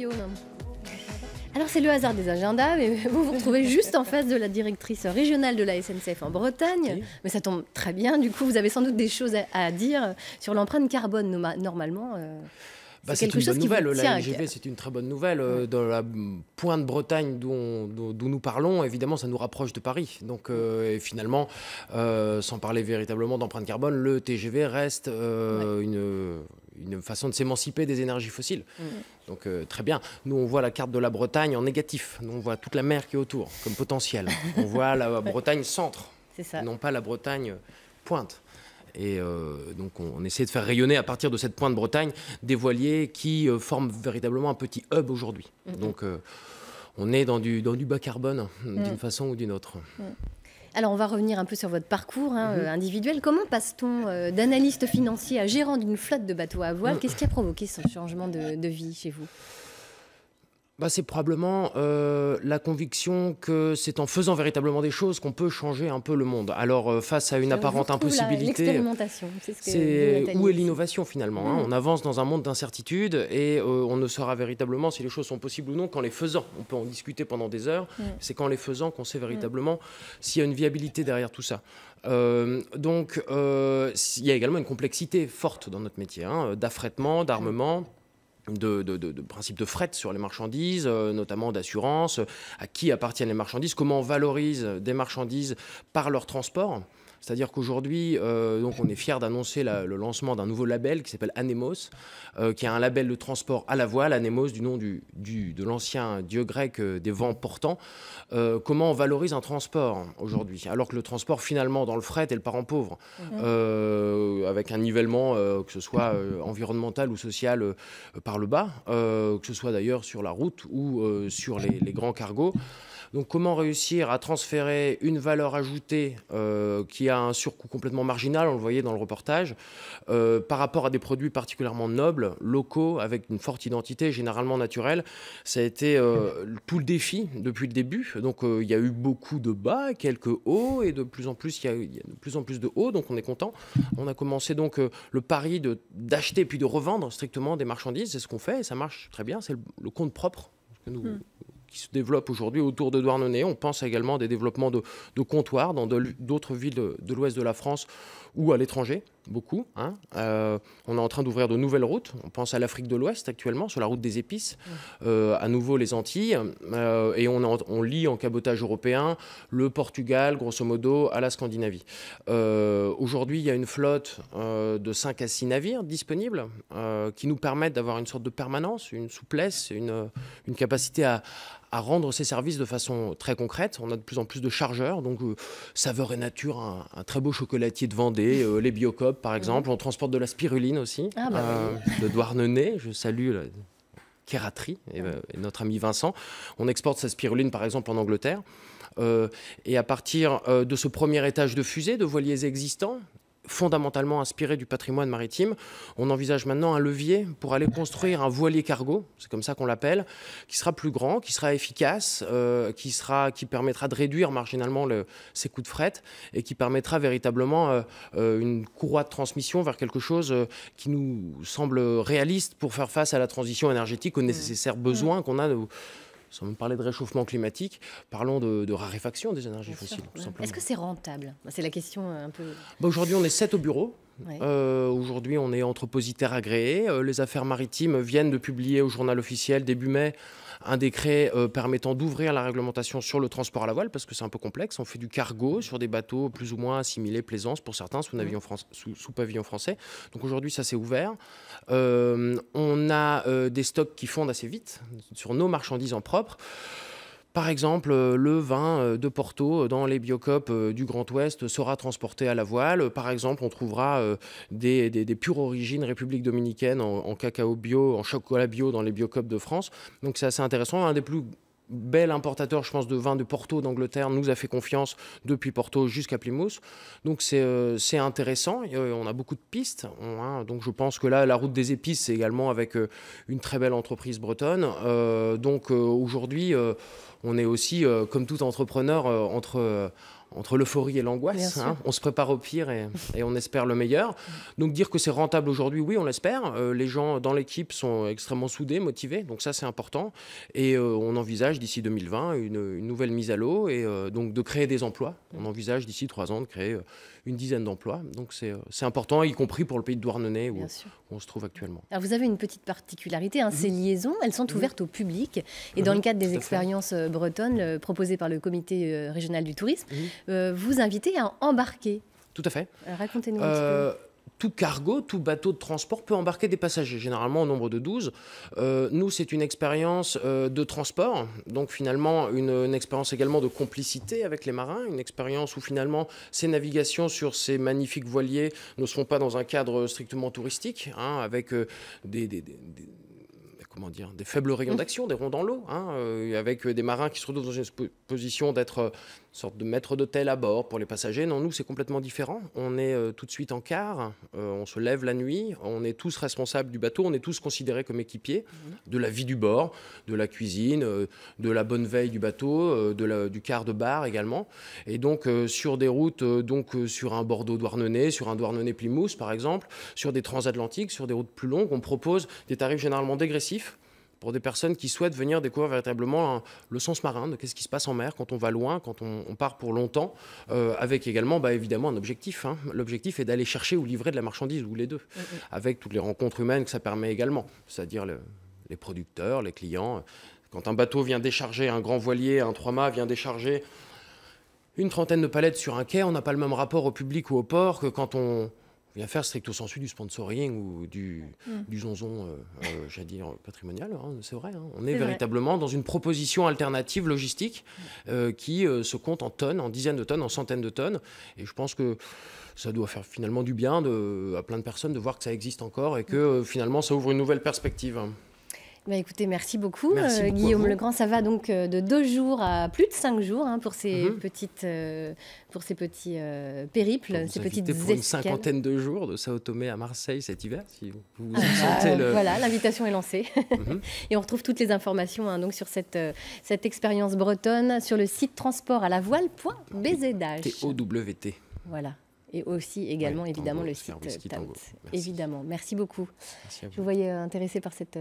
Guillaume. Alors c'est le hasard des agendas, mais vous vous retrouvez juste en face de la directrice régionale de la SNCF en Bretagne. Oui. Mais ça tombe très bien, du coup vous avez sans doute des choses à dire sur l'empreinte carbone normalement. C'est une bonne nouvelle, la LGV c'est une très bonne nouvelle. Dans la pointe Bretagne d'où nous parlons, évidemment ça nous rapproche de Paris. Donc et finalement, sans parler véritablement d'empreinte carbone, le TGV reste une façon de s'émanciper des énergies fossiles. Donc très bien. Nous on voit la carte de la Bretagne en négatif. Nous on voit toute la mer qui est autour comme potentiel. On voit la Bretagne centre, non pas la Bretagne pointe. Et donc on essaie de faire rayonner à partir de cette pointe Bretagne des voiliers qui forment véritablement un petit hub aujourd'hui. Donc on est dans du bas carbone d'une façon ou d'une autre. Alors on va revenir un peu sur votre parcours individuel. Comment passe-t-on d'analyste financier à gérant d'une flotte de bateaux à voile? Qu'est-ce qui a provoqué ce changement de vie chez vous? C'est probablement la conviction que c'est en faisant véritablement des choses qu'on peut changer un peu le monde. Alors face à une apparente impossibilité, l'expérimentation, où est l'innovation finalement On avance dans un monde d'incertitude et on ne saura véritablement si les choses sont possibles ou non qu'en les faisant. On peut en discuter pendant des heures, c'est qu'en les faisant qu'on sait véritablement s'il y a une viabilité derrière tout ça. Donc il y a également une complexité forte dans notre métier, d'affrètement, d'armement, de principes de fret sur les marchandises, notamment d'assurance, à qui appartiennent les marchandises, comment on valorise des marchandises par leur transport. C'est-à-dire qu'aujourd'hui, donc on est fiers d'annoncer le lancement d'un nouveau label qui s'appelle Anemos, qui est un label de transport à la voile, Anemos du nom de l'ancien dieu grec des vents portants. Comment on valorise un transport aujourd'hui, alors que le transport finalement dans le fret est le parent pauvre, avec un nivellement que ce soit environnemental ou social par le bas, que ce soit d'ailleurs sur la route ou sur les grands cargos. Donc comment réussir à transférer une valeur ajoutée qui a un surcoût complètement marginal, on le voyait dans le reportage, par rapport à des produits particulièrement nobles, locaux, avec une forte identité, généralement naturelle. Ça a été tout le défi depuis le début. Donc il y a eu beaucoup de bas, quelques hauts, et de plus en plus, il y a de plus en plus de hauts, donc on est content. On a commencé donc le pari d'acheter puis de revendre strictement des marchandises. C'est ce qu'on fait et ça marche très bien. C'est le compte propre que nous... qui se développe aujourd'hui autour de Douarnenez. On pense également à des développements de comptoirs dans d'autres villes de l'ouest de la France ou à l'étranger, beaucoup. On est en train d'ouvrir de nouvelles routes. On pense à l'Afrique de l'Ouest actuellement, sur la route des épices, à nouveau les Antilles. Et on lie en cabotage européen le Portugal, grosso modo, à la Scandinavie. Aujourd'hui, il y a une flotte de 5 à 6 navires disponibles qui nous permettent d'avoir une sorte de permanence, une souplesse, une capacité à rendre ces services de façon très concrète. On a de plus en plus de chargeurs, donc Saveur et Nature, un très beau chocolatier de Vendée, les Biocop par exemple. On transporte de la spiruline aussi, de Douarnenez. Je salue la Kératrie et notre ami Vincent. On exporte sa spiruline par exemple en Angleterre. Et à partir de ce premier étage de fusée, de voiliers existants, fondamentalement inspiré du patrimoine maritime, on envisage maintenant un levier pour aller construire un voilier cargo, c'est comme ça qu'on l'appelle, qui sera plus grand, qui sera efficace, qui permettra de réduire marginalement ses coûts de fret et qui permettra véritablement une courroie de transmission vers quelque chose qui nous semble réaliste pour faire face à la transition énergétique, aux nécessaires besoins qu'on a sans me parler de réchauffement climatique, parlons de raréfaction des énergies fossiles, tout simplement. Est-ce que c'est rentable? C'est la question un peu... Aujourd'hui, on est 7 au bureau. Aujourd'hui, on est entrepositaire agréé. Les affaires maritimes viennent de publier au journal officiel début mai un décret permettant d'ouvrir la réglementation sur le transport à la voile, parce que c'est un peu complexe. On fait du cargo sur des bateaux plus ou moins assimilés Plaisance pour certains, sous pavillon français. Donc aujourd'hui, ça s'est ouvert. On a des stocks qui fondent assez vite sur nos marchandises en propre. Par exemple, le vin de Porto dans les Biocop du Grand Ouest sera transporté à la voile. Par exemple, on trouvera des pures origines République dominicaine en cacao bio, en chocolat bio dans les Biocop de France. Donc c'est assez intéressant. Un des plus bel importateur, je pense, de vin de Porto d'Angleterre nous a fait confiance depuis Porto jusqu'à Plymouth. Donc c'est intéressant. On a beaucoup de pistes. Donc je pense que là, la route des épices, c'est également avec une très belle entreprise bretonne. Donc aujourd'hui, on est aussi, comme tout entrepreneur, entre l'euphorie et l'angoisse. Hein. On se prépare au pire et on espère le meilleur. Donc dire que c'est rentable aujourd'hui, oui, on l'espère. Les gens dans l'équipe sont extrêmement soudés, motivés, donc ça c'est important. Et on envisage d'ici 2020 une nouvelle mise à l'eau et donc de créer des emplois. On envisage d'ici 3 ans de créer une dizaine d'emplois. Donc c'est important, y compris pour le pays de Douarnenez où on se trouve actuellement. Alors vous avez une petite particularité, hein, ces liaisons, elles sont ouvertes au public. Et dans le cadre des expériences bretonnes proposées par le comité régional du tourisme, vous invitez à embarquer. Tout à fait. Racontez-nous un petit peu. Tout cargo, tout bateau de transport peut embarquer des passagers, généralement au nombre de 12. Nous, c'est une expérience de transport, donc finalement une expérience également de complicité avec les marins, une expérience où finalement ces navigations sur ces magnifiques voiliers ne se font pas dans un cadre strictement touristique, hein, avec des faibles rayons d'action, des ronds dans l'eau, hein, avec des marins qui se retrouvent dans une position d'être une sorte de maître d'hôtel à bord pour les passagers. Non, nous, c'est complètement différent. On est tout de suite en quart, on se lève la nuit, on est tous responsables du bateau, on est tous considérés comme équipiers de la vie du bord, de la cuisine, de la bonne veille du bateau, du quart de bar également. Et donc, sur des routes, sur un Bordeaux-Douarnenez, sur un Douarnenez-Plymouth, par exemple, sur des transatlantiques, sur des routes plus longues, on propose des tarifs généralement dégressifs pour des personnes qui souhaitent venir découvrir véritablement le sens marin, de qu'est-ce qui se passe en mer quand on va loin, quand on part pour longtemps, avec également évidemment un objectif. Hein. L'objectif est d'aller chercher ou livrer de la marchandise, ou les deux, avec toutes les rencontres humaines que ça permet également, c'est-à-dire les producteurs, les clients. Quand un bateau vient décharger, un grand voilier, un 3-mâts vient décharger une trentaine de palettes sur un quai, on n'a pas le même rapport au public ou au port que quand on vient faire stricto sensu du sponsoring ou du zonzon, j'allais dire, patrimonial, hein, c'est vrai. Hein. On est véritablement dans une proposition alternative logistique qui se compte en tonnes, en dizaines de tonnes, en centaines de tonnes. Et je pense que ça doit faire finalement du bien à plein de personnes de voir que ça existe encore et que finalement ça ouvre une nouvelle perspective. Bah écoutez, merci beaucoup Guillaume Legrand. Ça va donc de 2 jours à plus de 5 jours hein, pour ces petits périples, ces petites escales. Pour une cinquantaine de jours de Sao Tomé à Marseille cet hiver, si vous sentez Voilà, l'invitation est lancée. Et on retrouve toutes les informations hein, donc sur cette expérience bretonne sur le site transportalavoile.bzh. TOWT. Voilà. Et aussi également, évidemment, le site TOWT. Évidemment. Merci beaucoup. Merci à vous. Je vous voyais intéressé par cette...